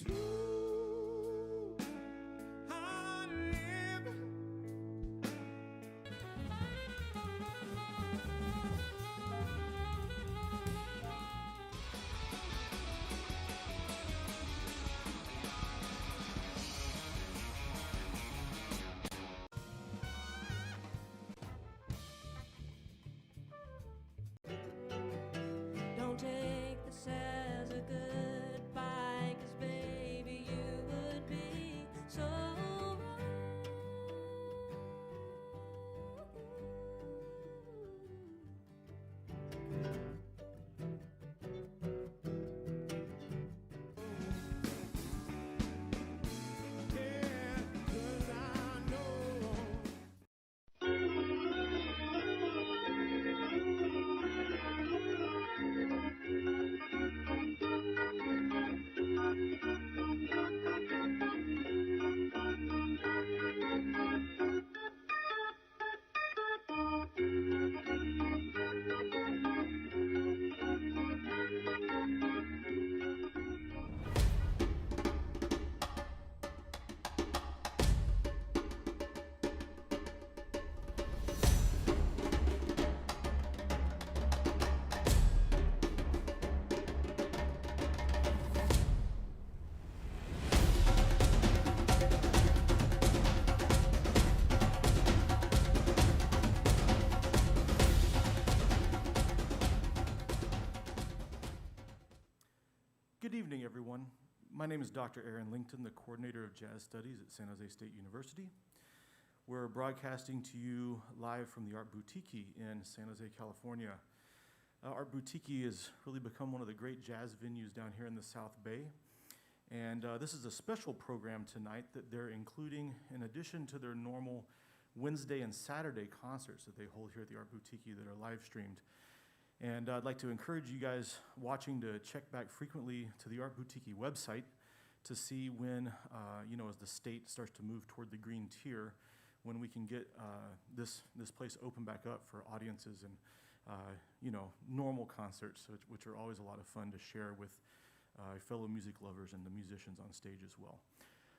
true. I live. Don't take this as a goodbye, 'cause baby, you would be so wrong. Yeah, 'cause I know. Good evening, everyone. My name is Dr. Aaron Lington, the coordinator of Jazz Studies at San Jose State University. We're broadcasting to you live from the Art Boutiki in San Jose, California. Art Boutiki has really become one of the great jazz venues down here in the South Bay. And this is a special program tonight that they're including in addition to their normal Wednesday and Saturday concerts that they hold here at the Art Boutiki that are live streamed. And I'd like to encourage you guys watching to check back frequently to the Art Boutiki website to see when, as the state starts to move toward the green tier, when we can get this place open back up for audiences and, normal concerts, which are always a lot of fun to share with fellow music lovers and the musicians on stage as well.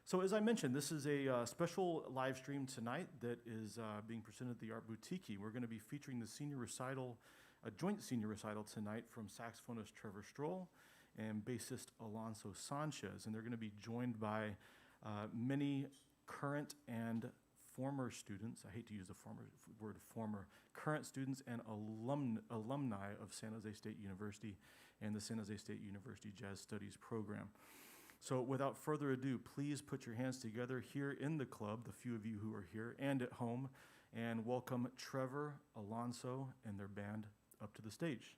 So as I mentioned, this is a special live stream tonight that is being presented at the Art Boutiki. We're going to be featuring the senior recital, a joint senior recital tonight from saxophonist Trevor Strohl and bassist Alonso Sanchez. And they're going to be joined by many current and former students. I hate to use the word former, current students and alumni of San Jose State University and the San Jose State University Jazz Studies program. So without further ado, please put your hands together here in the club, the few of you who are here, and at home, and welcome Trevor, Alonso, and their band up to the stage.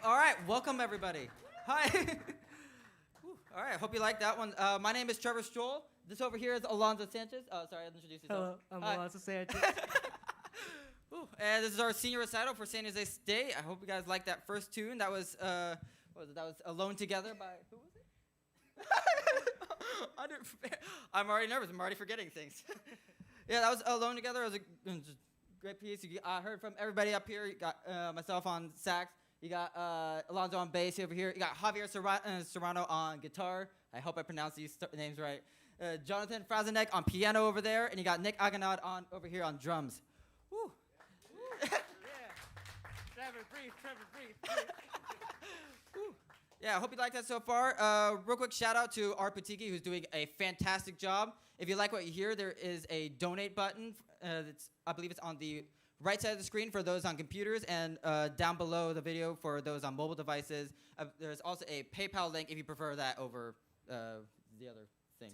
All right, welcome everybody. Hi. Whew, all right, hope you like that one. My name is Trevor Strohl. This over here is Alonso Sanchez. Oh, sorry, I'll introduce yourself. Hello, I'm Hi. Alonso Sanchez. Ooh, and this is our senior recital for San Jose State. I hope you guys liked that first tune. That was, what was it? That was Alone Together by, who was it? I'm already nervous. I'm already forgetting things. Yeah, that was Alone Together. It was a great piece. I heard from everybody up here. You got myself on sax. You got Alonso on bass over here. You got Javier Serrano on guitar. I hope I pronounced these names right. Jonathan Frazenek on piano over there. And you got Nick Aganad on over here on drums. Woo. Yeah. Trevor, breathe. Yeah, I hope you like that so far. Real quick shout out to Art Boutiki, who's doing a fantastic job. If you like what you hear, there is a donate button. I believe it's on the right side of the screen for those on computers, and down below the video for those on mobile devices. There's also a PayPal link if you prefer that over the other thing.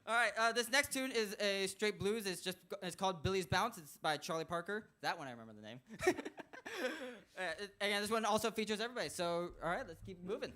All right, this next tune is a straight blues. It's called Billy's Bounce. It's by Charlie Parker. That one I remember the name. Again, this one also features everybody. So, all right, let's keep moving.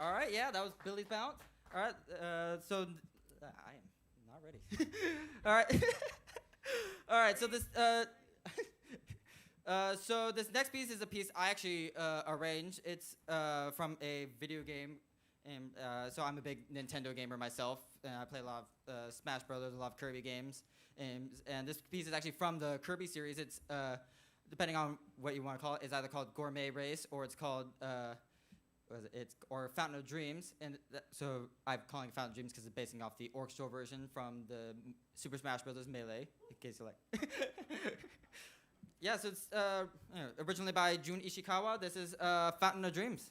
All right, yeah, that was Billy's bounce. All right, so I am not ready. All right, all right. So this so this next piece is a piece I actually arranged. It's from a video game, and so I'm a big Nintendo gamer myself, and I play a lot of Smash Brothers, a lot of Kirby games, and this piece is actually from the Kirby series. It's depending on what you want to call it, it's either called Gourmet Race or it's called or Fountain of Dreams, and so I'm calling it Fountain of Dreams because it's basing off the orchestral version from the Super Smash Bros. Melee, in case you like. Yeah, so it's originally by Jun Ishikawa. This is Fountain of Dreams.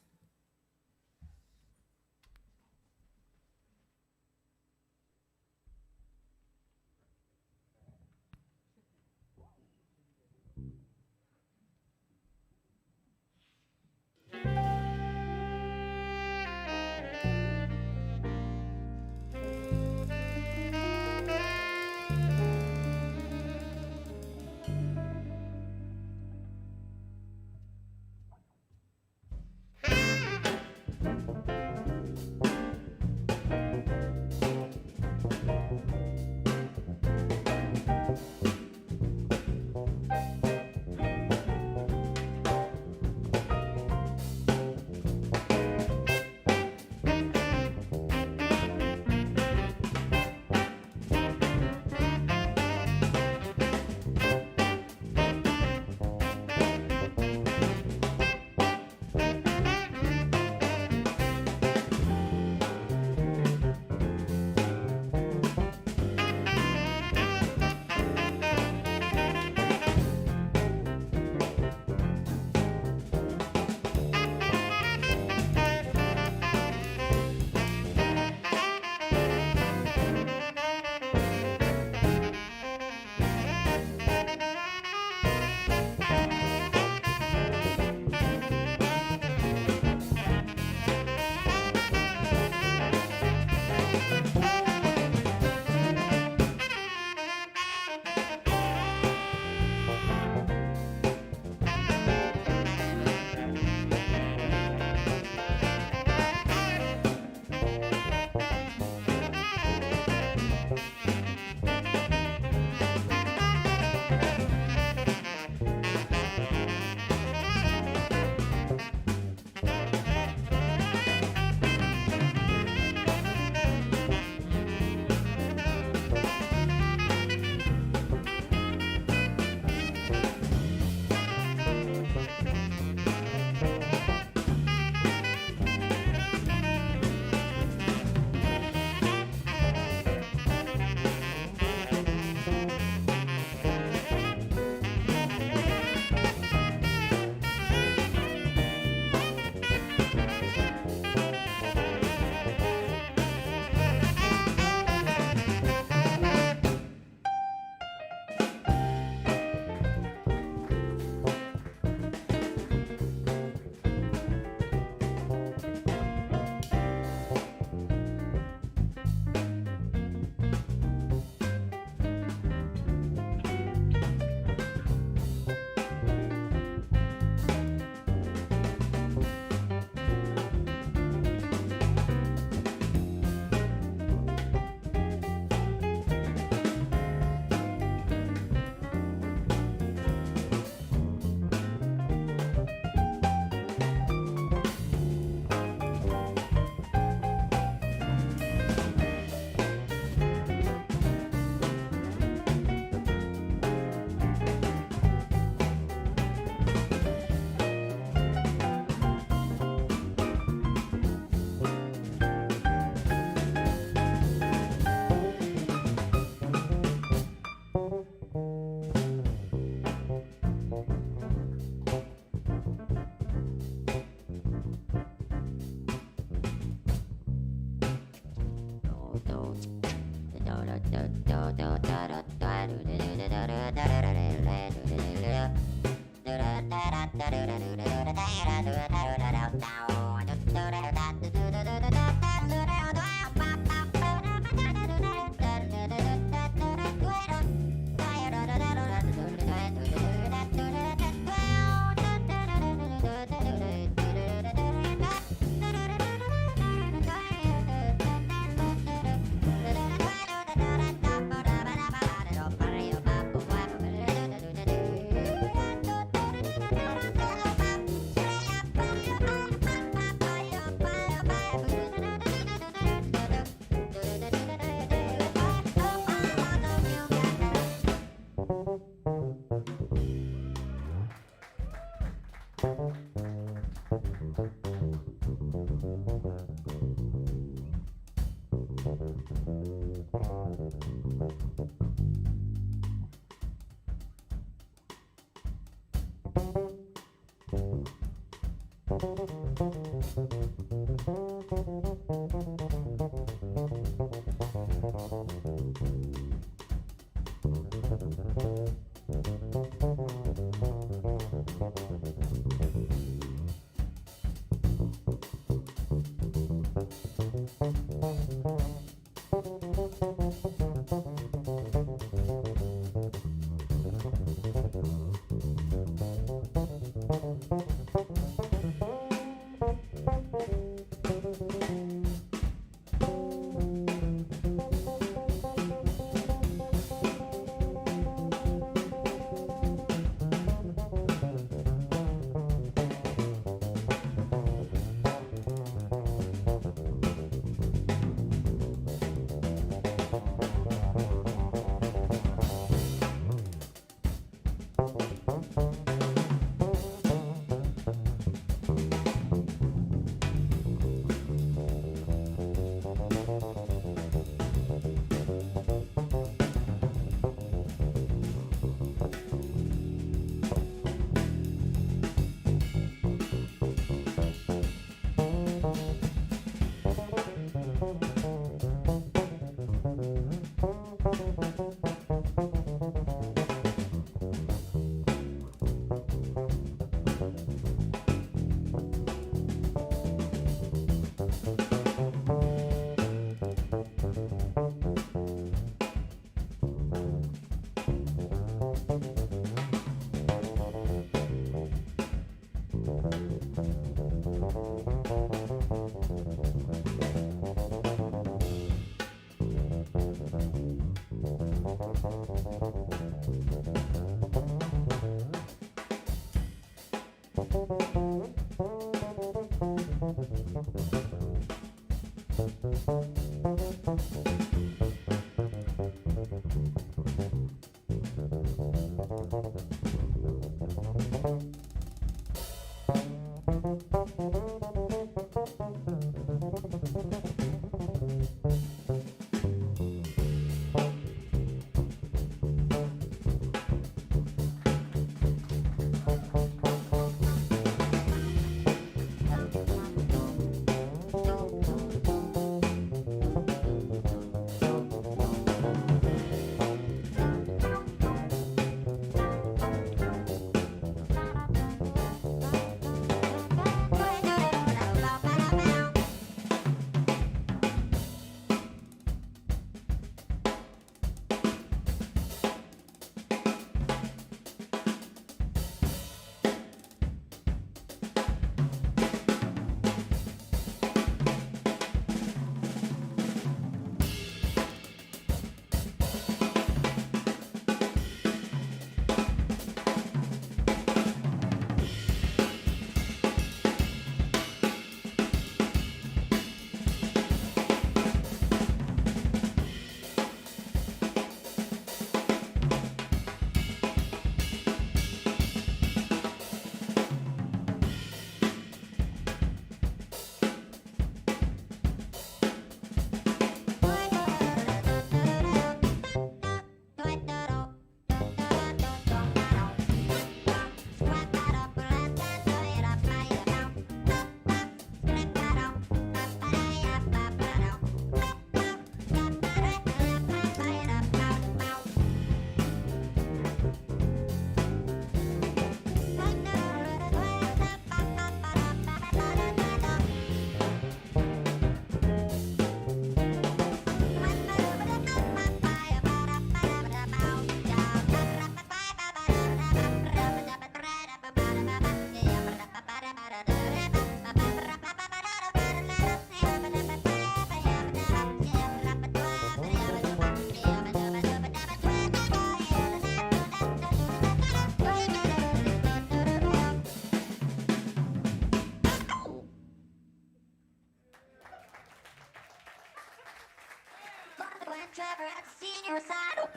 Trevor at the senior recital.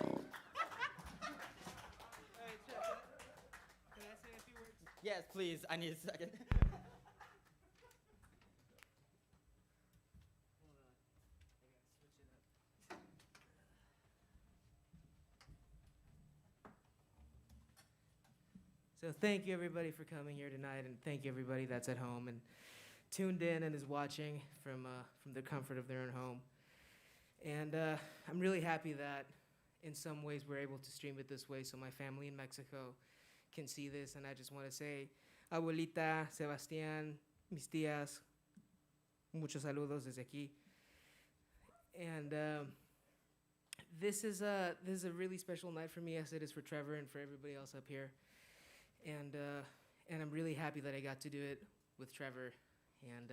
Hey, Trevor, can I say a few words? Yes, please. I need a second. Hold on. I gotta switch it up. So thank you everybody for coming here tonight, and thank you everybody that's at home and tuned in and is watching from the comfort of their own home. And I'm really happy that in some ways we're able to stream it this way so my family in Mexico can see this. And I just want to say, Abuelita, Sebastián, mis tías, muchos saludos desde aquí. And this is a really special night for me, as it is for Trevor and for everybody else up here. And I'm really happy that I got to do it with Trevor. And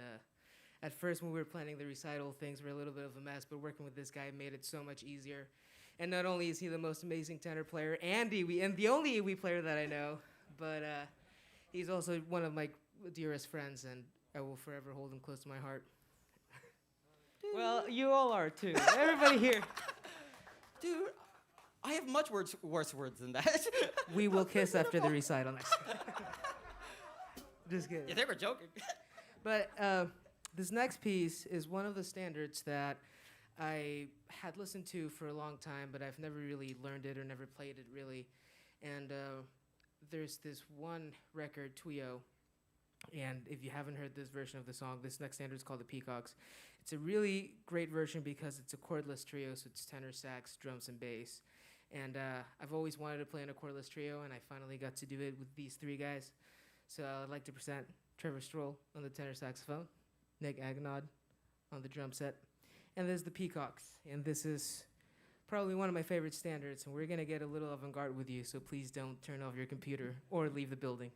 at first, when we were planning the recital, things were a little bit of a mess, but working with this guy made it so much easier. And not only is he the most amazing tenor player and the only Iwi player that I know, but he's also one of my dearest friends, and I will forever hold him close to my heart. Well, you all are too. Everybody here. Dude, I have much worse words than that. We will kiss after the recital next time. Just kidding. Yeah, they were joking. But this next piece is one of the standards that I had listened to for a long time, but I've never really learned it or never played it really. And there's this one record, Tuyo, and if you haven't heard this version of the song, this next standard is called the Peacocks. It's a really great version because it's a chordless trio, so it's tenor, sax, drums, and bass. And I've always wanted to play in a chordless trio, and I finally got to do it with these three guys. So I'd like to present Trevor Strohl on the tenor saxophone, Nick Agnod on the drum set, and there's the Peacocks. And this is probably one of my favorite standards, and we're gonna get a little avant-garde with you, so please don't turn off your computer or leave the building.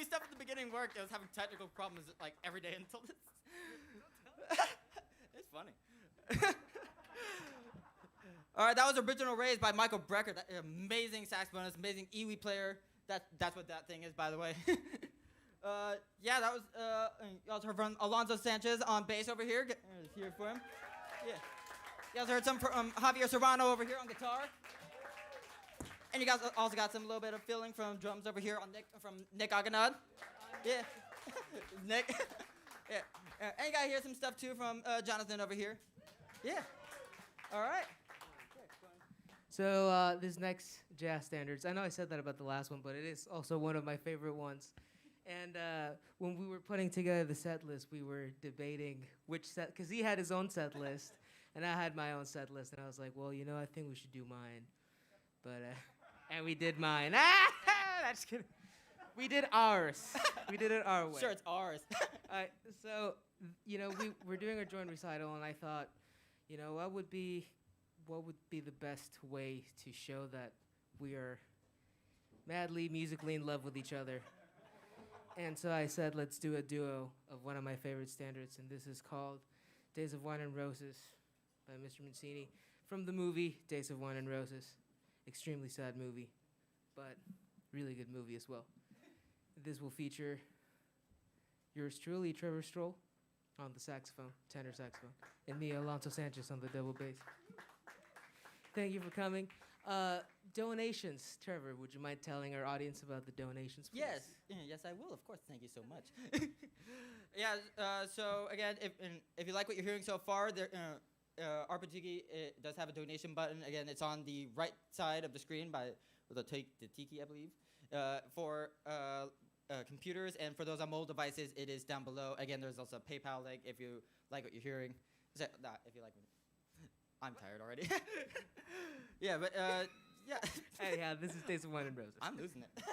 Iwi stuff at the beginning worked. I was having technical problems like every day until this. It's funny. All right, that was Original Raise by Michael Brecker. That amazing saxophonist, amazing Iwi player. That's what that thing is, by the way. Yeah, that was you also heard from Alonso Sanchez on bass over here. Here for him. Yeah. You also heard some from Javier Serrano over here on guitar. And you guys also got some little bit of feeling from drums over here on Nick Aganad. Yeah. Nick. Yeah. And you got to hear some stuff too from Jonathan over here. Yeah. All right. So this next jazz standards, I know I said that about the last one, but it is also one of my favorite ones. And when we were putting together the set list, we were debating which set, because he had his own set list, and I had my own set list, and I was like, well, you know, I think we should do mine. But, and we did mine. That's kidding. We did ours. We did it our way. Sure, it's ours. So, you know, we're doing a joint recital, and I thought, you know, what would be the best way to show that we are madly, musically in love with each other? And so I said, let's do a duo of one of my favorite standards, and this is called Days of Wine and Roses by Mr. Mancini from the movie Days of Wine and Roses. Extremely sad movie, but really good movie as well. This will feature yours truly, Trevor Strohl, on the saxophone, tenor saxophone, and me, Alonso Sanchez, on the double bass. Thank you for coming. Donations. Trevor, would you mind telling our audience about the donations, please? Yes, I will. Of course. Thank you so much. Yeah. So again, if you like what you're hearing so far, there, Boutiki does have a donation button. Again, it's on the right side of the screen with the tiki, I believe, for computers, and for those on mobile devices, it is down below. Again, there's also a PayPal link if you like what you're hearing. If you like. I'm tired already. Yeah, but yeah. Hey, yeah, this is Days of Wine and Roses. I'm losing it.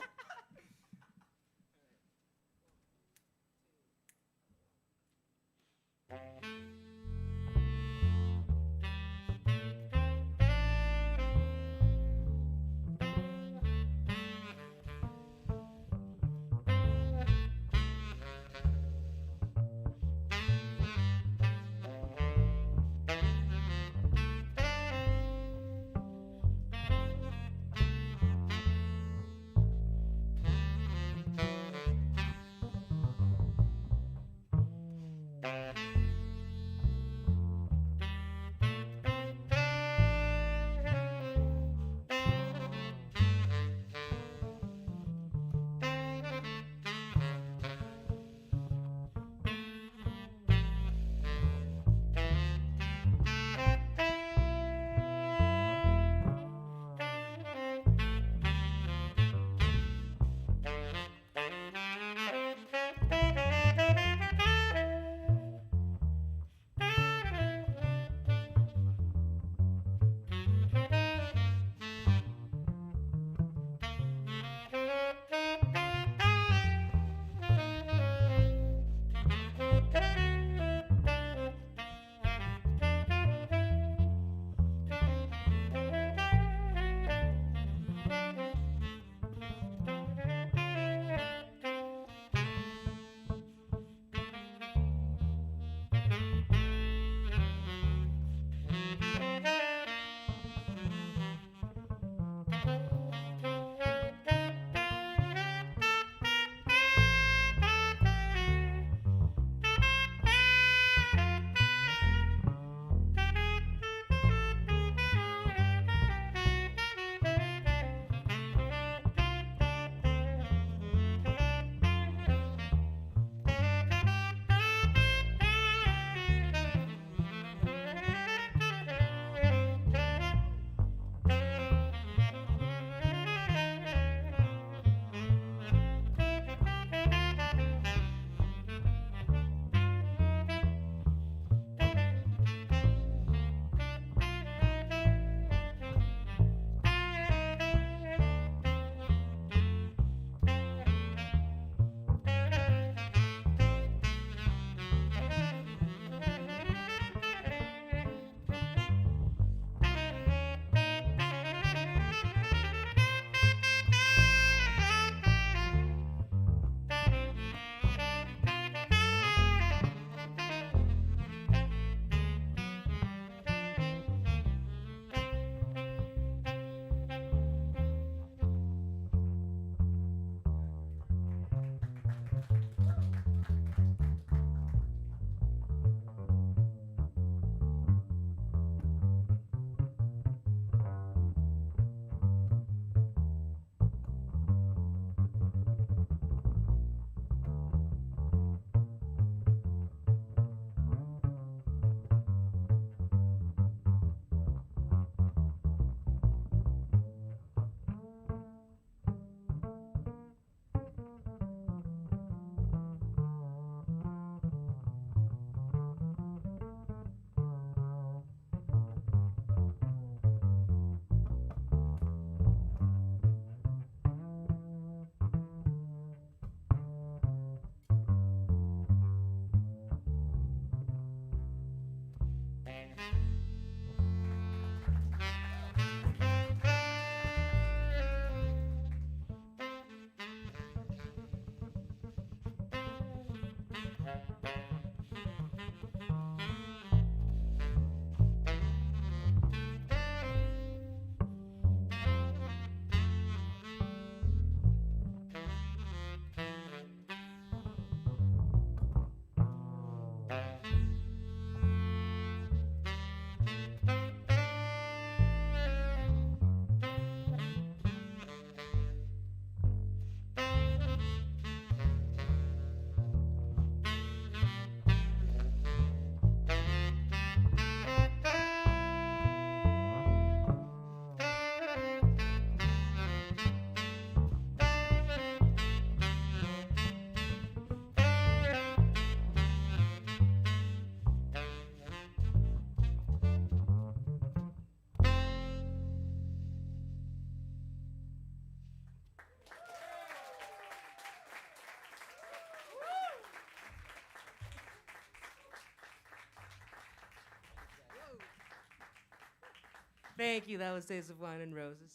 Thank you. That was Taste of Wine and Roses,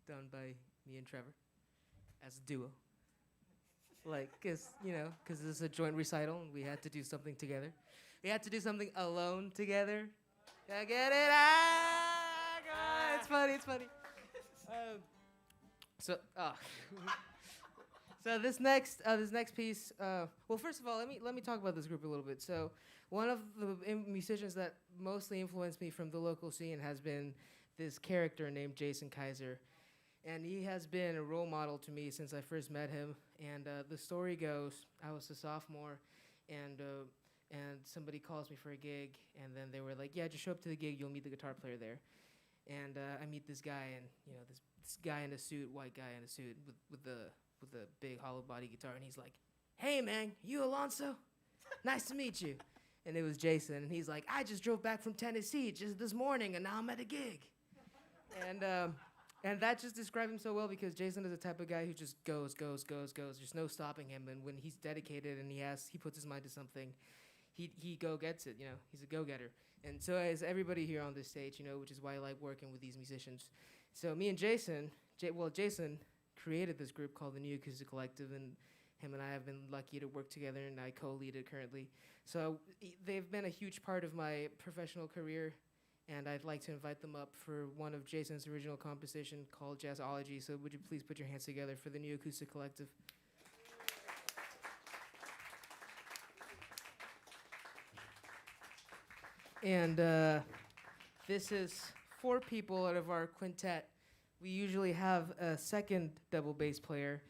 done by me and Trevor as a duo. Like, cause this is a joint recital, and we had to do something together. We had to do something alone together. I get it? It's funny. It's funny. So this next piece. Well, first of all, let me talk about this group a little bit. So, one of the musicians that mostly influenced me from the local scene has been this character named Jason Kaiser, and he has been a role model to me since I first met him. And the story goes, I was a sophomore, and somebody calls me for a gig, and then they were like, "Yeah, just show up to the gig. You'll meet the guitar player there." And I meet this guy, and this guy in a suit, white guy in a suit with the big hollow body guitar, and he's like, "Hey man, you Alonso? Nice to meet you." And it was Jason, and he's like, "I just drove back from Tennessee just this morning, and now I'm at a gig." And that just described him so well, because Jason is the type of guy who just goes. There's no stopping him, and when he's dedicated and he puts his mind to something, he go gets it. He's a go-getter. And so is everybody here on this stage, which is why I like working with these musicians. So me and Jason created this group called the New Acoustic Collective, and him and I have been lucky to work together, and I co-lead it currently. So they've been a huge part of my professional career, and I'd like to invite them up for one of Jason's original composition called Jazzology. So would you please put your hands together for the New Acoustic Collective? And this is 4 people out of our quintet. We usually have a second double bass player.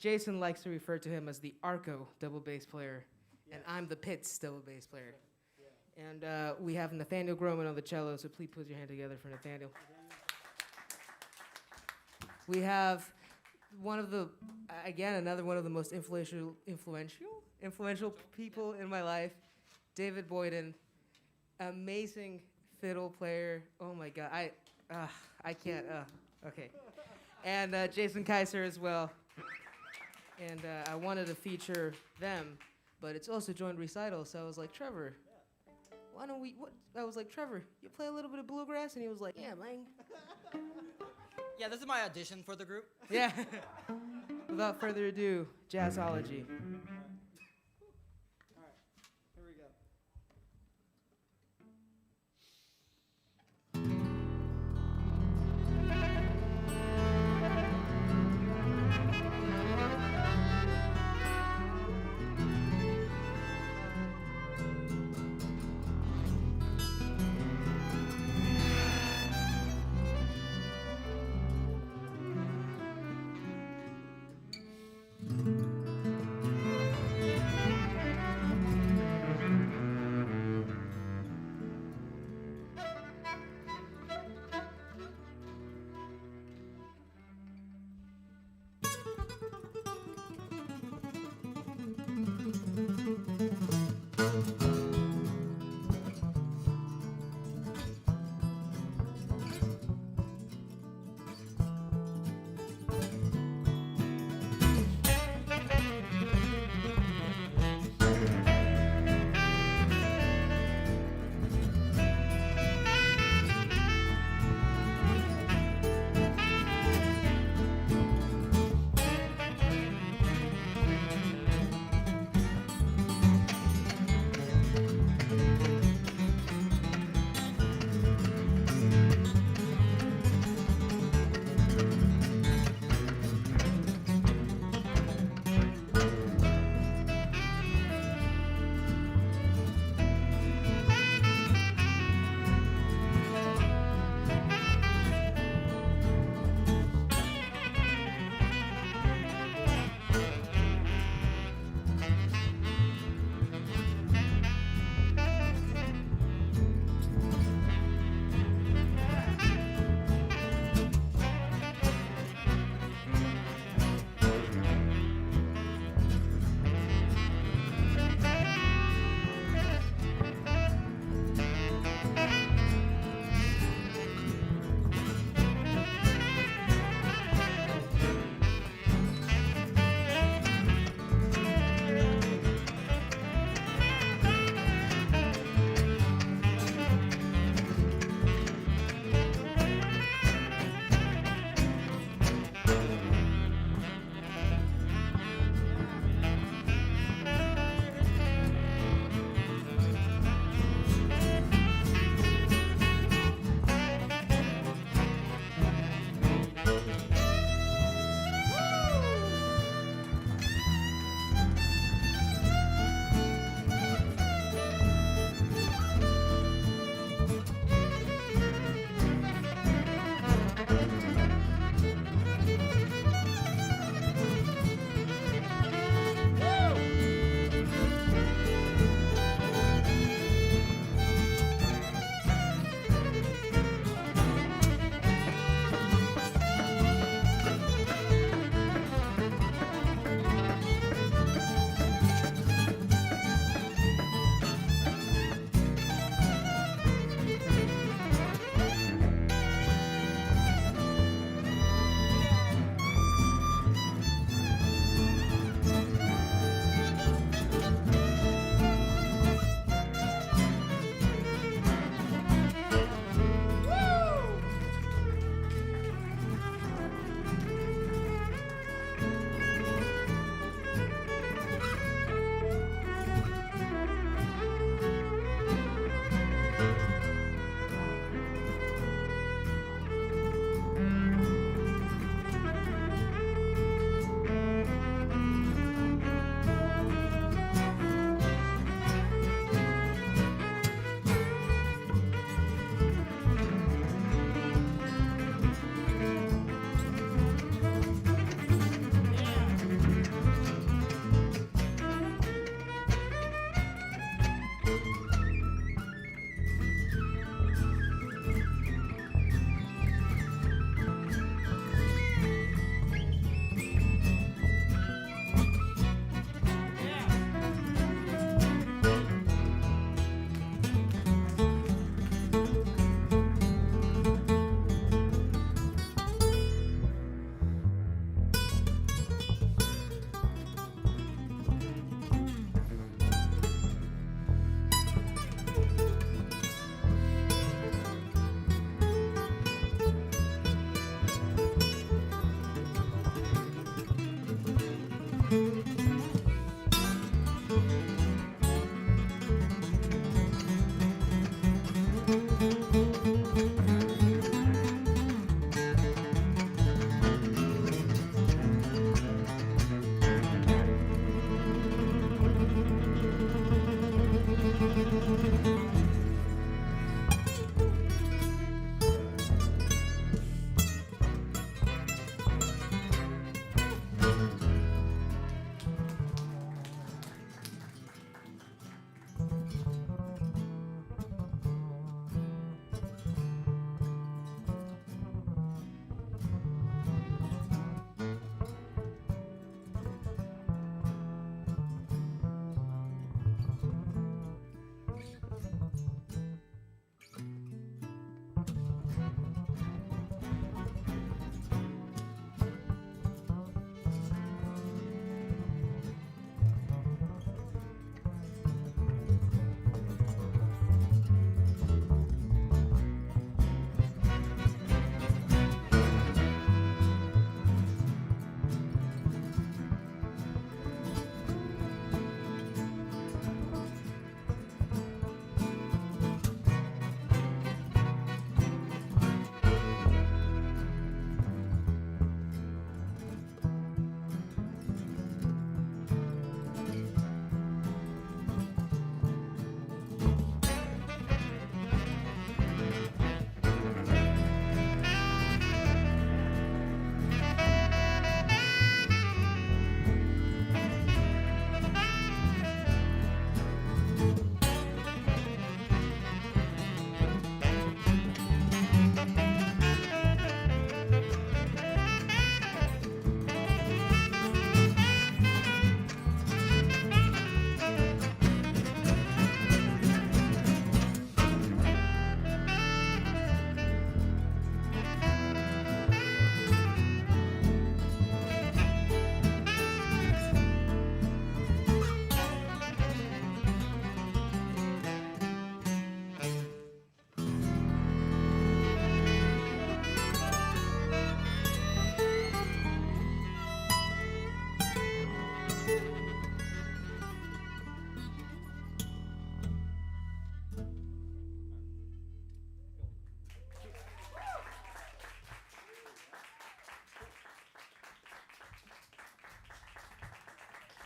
Jason likes to refer to him as the Arco double bass player, and I'm the Pitts double bass player. And we have Nathaniel Groman on the cello, so please put your hand together for Nathaniel. We have another one of the most influential people in my life, David Boyden, amazing fiddle player. Oh my God, I can't. Okay, and Jason Kaiser as well. And I wanted to feature them, but it's also joint recital, so I was like, Trevor, why don't we? I was like, Trevor, you play a little bit of bluegrass, and he was like, yeah, man. Yeah, this is my audition for the group. Yeah. Without further ado, Jazzology.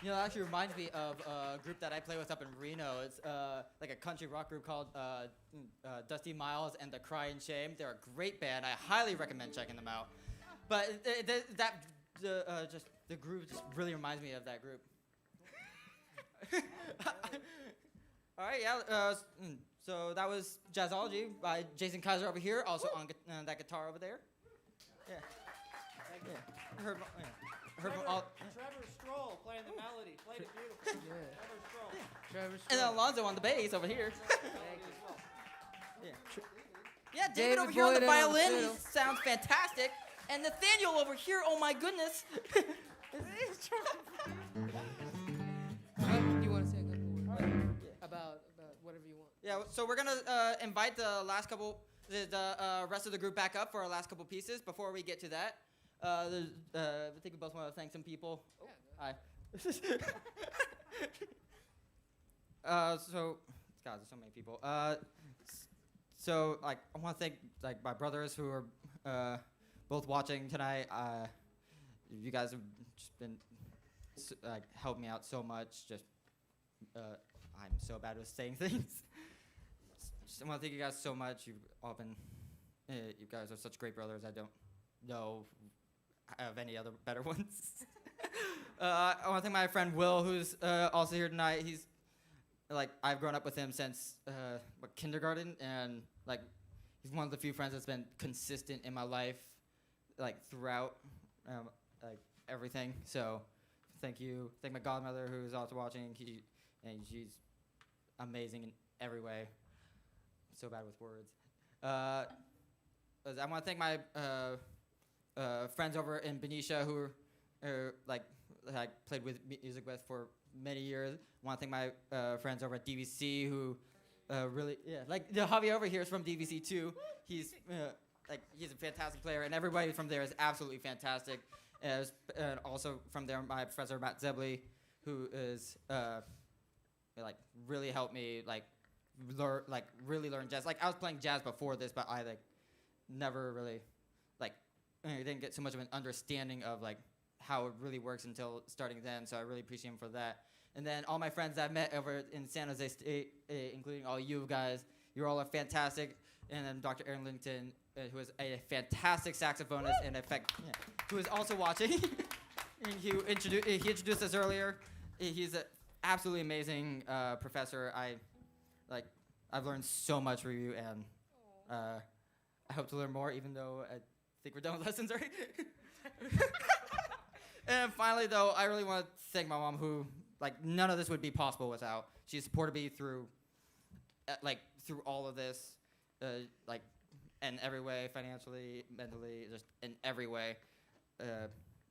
You know, it actually reminds me of a group that I play with up in Reno. It's like a country rock group called Dusty Miles and the Cry and Shame. They're a great band. I highly recommend checking them out. But the groove just really reminds me of that group. All right, yeah. So that was Jazzology by Jason Kaiser over here, also on that guitar over there. Yeah. Yeah. Heard Trevor Strohl playing the melody. Played it beautiful. Yeah. Trevor Strohl. Trevor And Strohl. Alonso on the bass over here. Thank you. Yeah. Yeah, David over here on the violin. He sounds fantastic. And Nathaniel over here, oh my goodness. Do you want to say a couple words about whatever you want? Yeah, so we're gonna invite the rest of the group back up for our last couple pieces. Before we get to that, I think we both want to thank some people. Oh, hi. So, God, there's so many people. So, like, I want to thank like my brothers who are both watching tonight. You guys have just been helped me out so much. Just I'm so bad with saying things. Just, I want to thank you guys so much. You've all been, you guys are such great brothers. I don't know of any other better ones. I want to thank my friend Will, who's also here tonight. He's like, I've grown up with him since kindergarten, and like, he's one of the few friends that's been consistent in my life, like throughout, like everything. So, thank you. Thank my godmother, who's also watching. She's amazing in every way. I'm so bad with words. I want to thank my friends over in Benicia who like played with music with for many years. I want to thank my friends over at DVC who really, like Javier over here is from DVC too. He's he's a fantastic player, and everybody from there is absolutely fantastic. And also from there, my professor Matt Zebley, who is like really helped me really learn jazz. Like I was playing jazz before this, but I never really didn't get so much of an understanding of how it really works until starting then. So I really appreciate him for that. And then all my friends I've met over in San Jose State, including all you guys, you all are fantastic. And then Dr. Aaron Linton, who is a fantastic saxophonist and who is also watching. And he introduced us earlier. He's an absolutely amazing professor. I've learned so much from you, and I hope to learn more, even though I think we're done with lessons already. And finally, though, I really want to thank my mom, who none of this would be possible without. She supported me through all of this, in every way, financially, mentally, just in every way.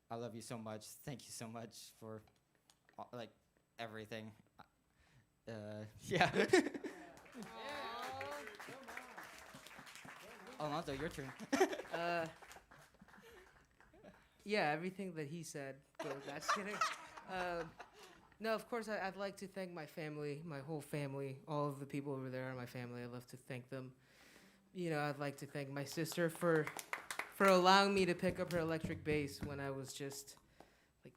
I love you so much. Thank you so much for everything. Yeah. Alonso, your turn. Yeah, everything that he said. That's kidding. No, of course, I'd like to thank my family, my whole family, all of the people over there are my family. I'd love to thank them. You know, I'd like to thank my sister for allowing me to pick up her electric bass when I was just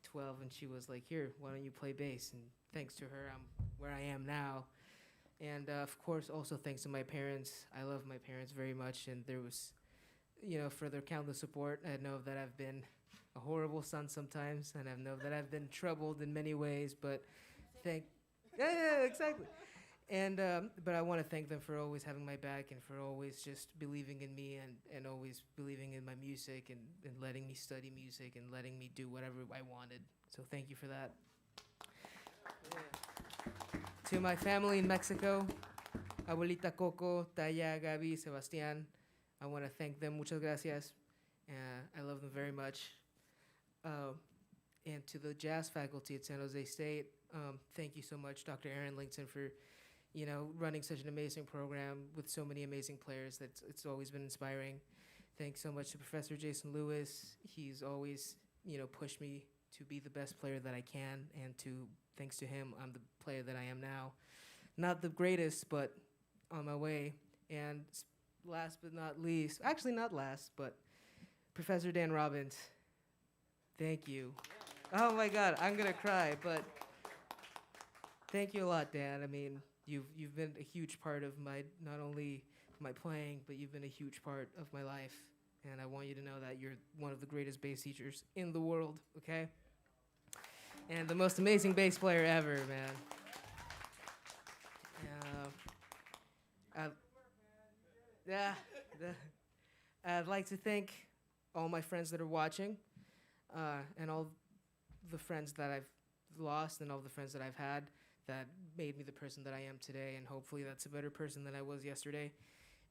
12, and she was like, "Here, why don't you play bass?" And thanks to her, I'm where I am now. And of course, also thanks to my parents. I love my parents very much, and there was, for their countless support. I know that I've been a horrible son sometimes, and I know that I've been troubled in many ways, but yeah, exactly. And but I want to thank them for always having my back and for always just believing in me and always believing in my music and letting me study music and letting me do whatever I wanted. So thank you for that. Yeah. To my family in Mexico, Abuelita Coco, Taya, Gabi, Sebastián, I want to thank them. Muchas gracias. I love them very much. And to the jazz faculty at San Jose State, thank you so much, Dr. Aaron Linton, for running such an amazing program with so many amazing players. It's always been inspiring. Thanks so much to Professor Jason Lewis. He's always, pushed me to be the best player that I can, and thanks to him, I'm the player that I am now. Not the greatest, but on my way. And last but not least, actually not last, but Professor Dan Robbins, thank you. Oh my God, I'm gonna cry, but Thank you a lot, Dan. I mean, you've been a huge part of my, not only my playing, but you've been a huge part of my life. And I want you to know that you're one of the greatest bass teachers in the world, okay? And the most amazing bass player ever, man. Yeah, I'd like to thank all my friends that are watching, and all the friends that I've lost and all the friends that I've had that made me the person that I am today, and hopefully that's a better person than I was yesterday.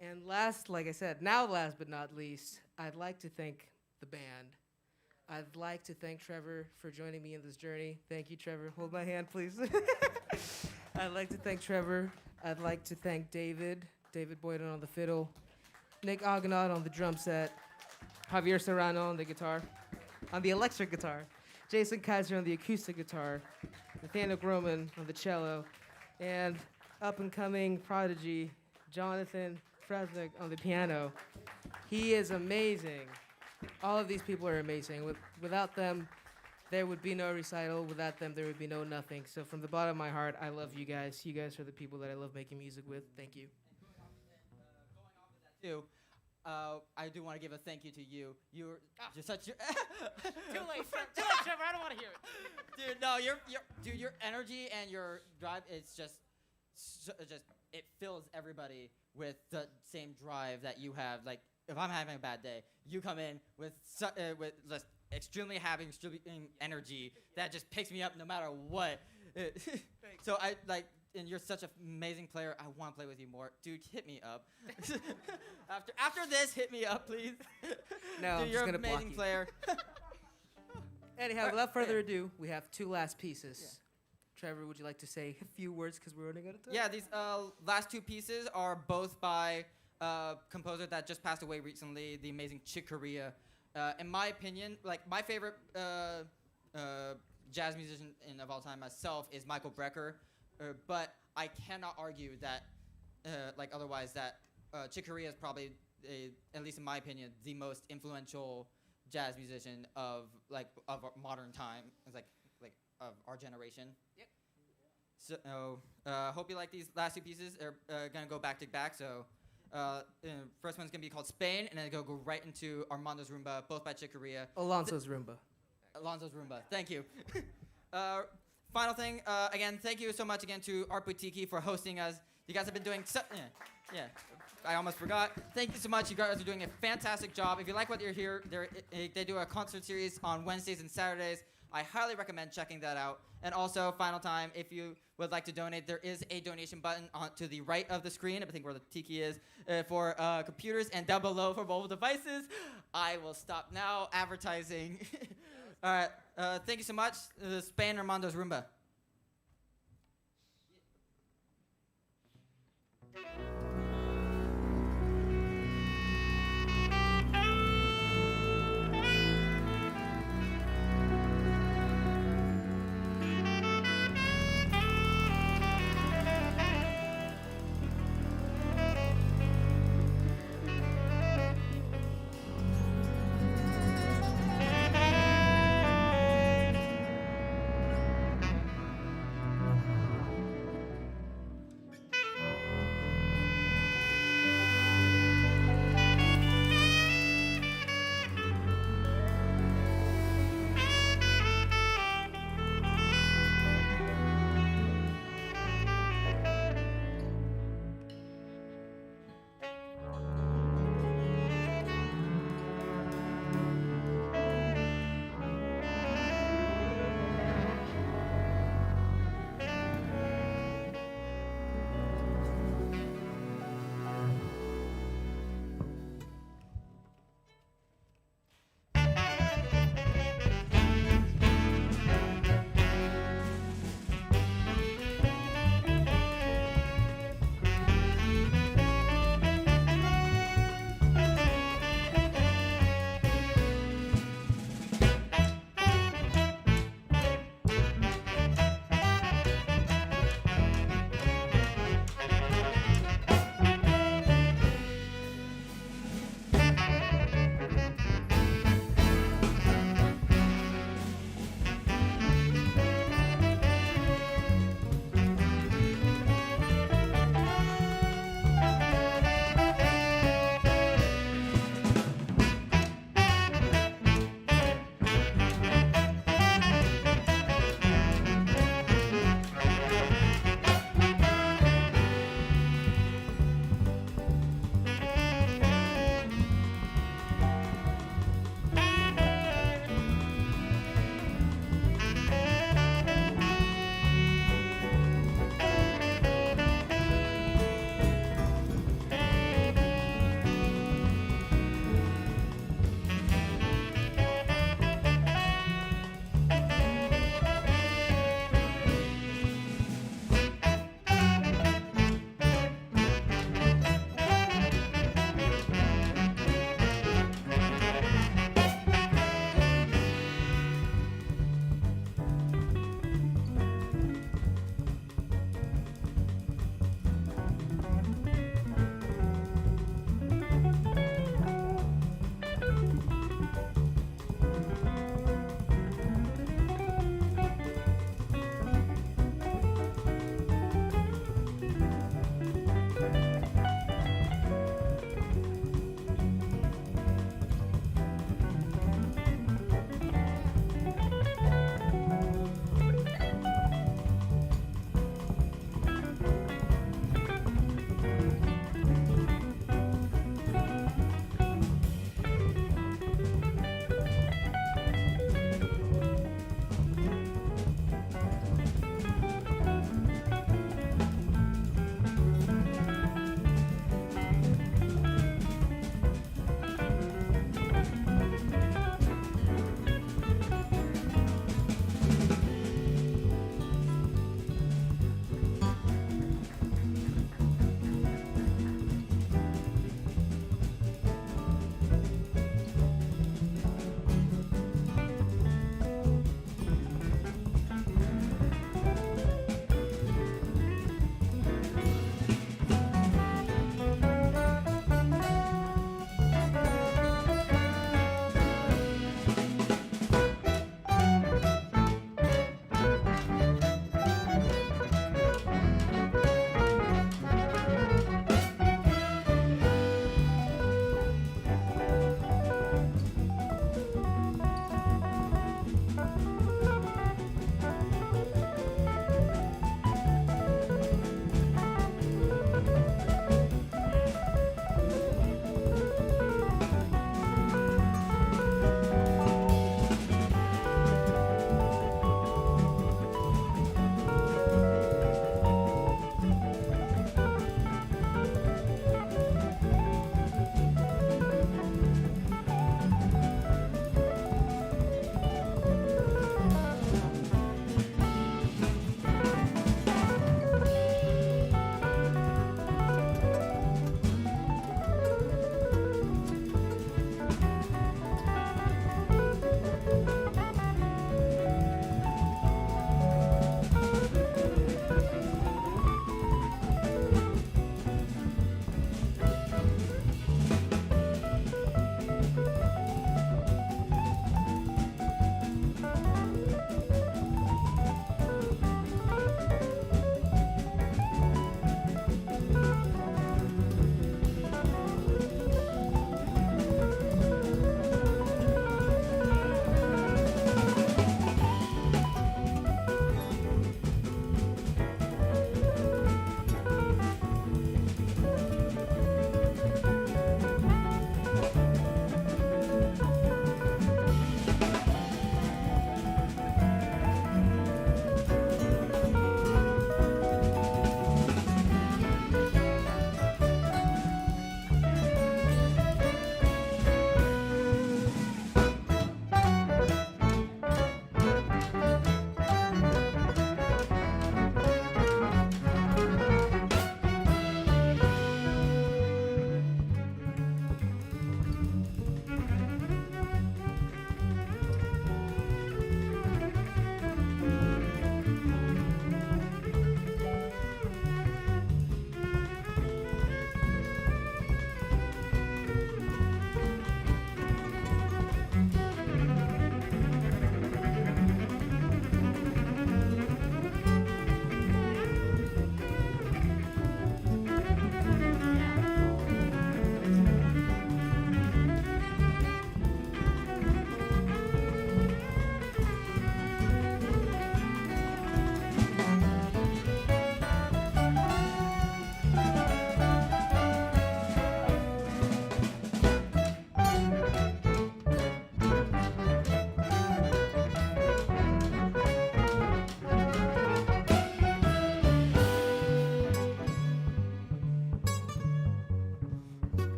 And last, like I said, now last but not least, I'd like to thank the band. I'd like to thank Trevor for joining me in this journey. Thank you, Trevor. Hold my hand, please. I'd like to thank Trevor. I'd like to thank David Boyden on the fiddle, Nick Agonod on the drum set, Javier Serrano on the guitar, on the electric guitar, Jason Kaiser on the acoustic guitar, Nathaniel Groman on the cello, and up-and-coming prodigy, Jonathan Fresnick on the piano. He is amazing. All of these people are amazing. Without them, there would be no recital. Without them, there would be no nothing. So from the bottom of my heart, I love you guys. You guys are the people that I love making music with. Thank you. Too. I do want to give a thank you to you. You're such your Too late, Trevor. I don't want to hear it. dude. No, your energy and your drive. It's just it fills everybody with the same drive that you have. Like if I'm having a bad day, you come in with just extremely happy, extremely energy that just picks me up no matter what. So I like. And you're such an amazing player. I want to play with you more. Dude, hit me up. after this, hit me up, please. No, Dude, I'm you're just an gonna block amazing you. player. Anyhow, without further ado, we have two last pieces. Trevor, would you like to say a few words because we're running out of time? Yeah, these last two pieces are both by a composer that just passed away recently, the amazing Chick Corea. In my opinion, like my favorite jazz musician of all time myself is Michael Brecker. But I cannot argue that, otherwise, that Chick Corea is probably, at least in my opinion, the most influential jazz musician of our modern time. It's like of our generation. Yep. So hope you like these last two pieces. They're gonna go back to back. So first one's gonna be called Spain, and then go right into Armando's Rumba, both by Chick Corea. Alonso's Rumba. Alonso's Rumba. Thank you. Final thing, again, thank you so much again to Art Boutiki for hosting us. You guys have been doing yeah. I almost forgot. Thank you so much. You guys are doing a fantastic job. If you like what you're here, they do a concert series on Wednesdays and Saturdays. I highly recommend checking that out. And also, final time, if you would like to donate, there is a donation button to the right of the screen, I think where the tiki is, for computers, and down below for mobile devices. I will stop now advertising. All right. Thank you so much. Spain Armando's Rumba.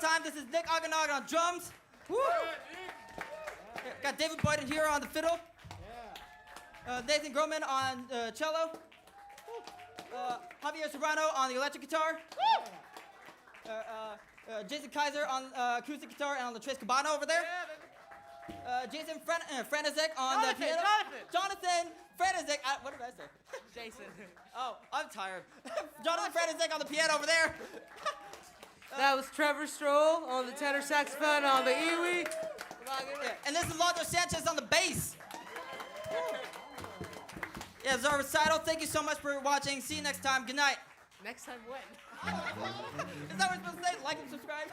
time. This is Nick Aganog on drums. Woo! Got David Boyden here on the fiddle. Nathan Groman on cello. Javier Serrano on the electric guitar. Jason Kaiser on acoustic guitar and on the Tres Cabana over there. Jason Franizek on the piano. Jonathan Franizek. What did I say? Jason. Oh, I'm tired. Jonathan Franizek on the piano over there. That was Trevor Strohl on the tenor saxophone on the Iwi. And this is Alonso Sanchez on the bass. Yeah, this is our recital. Thank you so much for watching. See you next time. Good night. Next time when? Is that what we're supposed to say? Like and subscribe?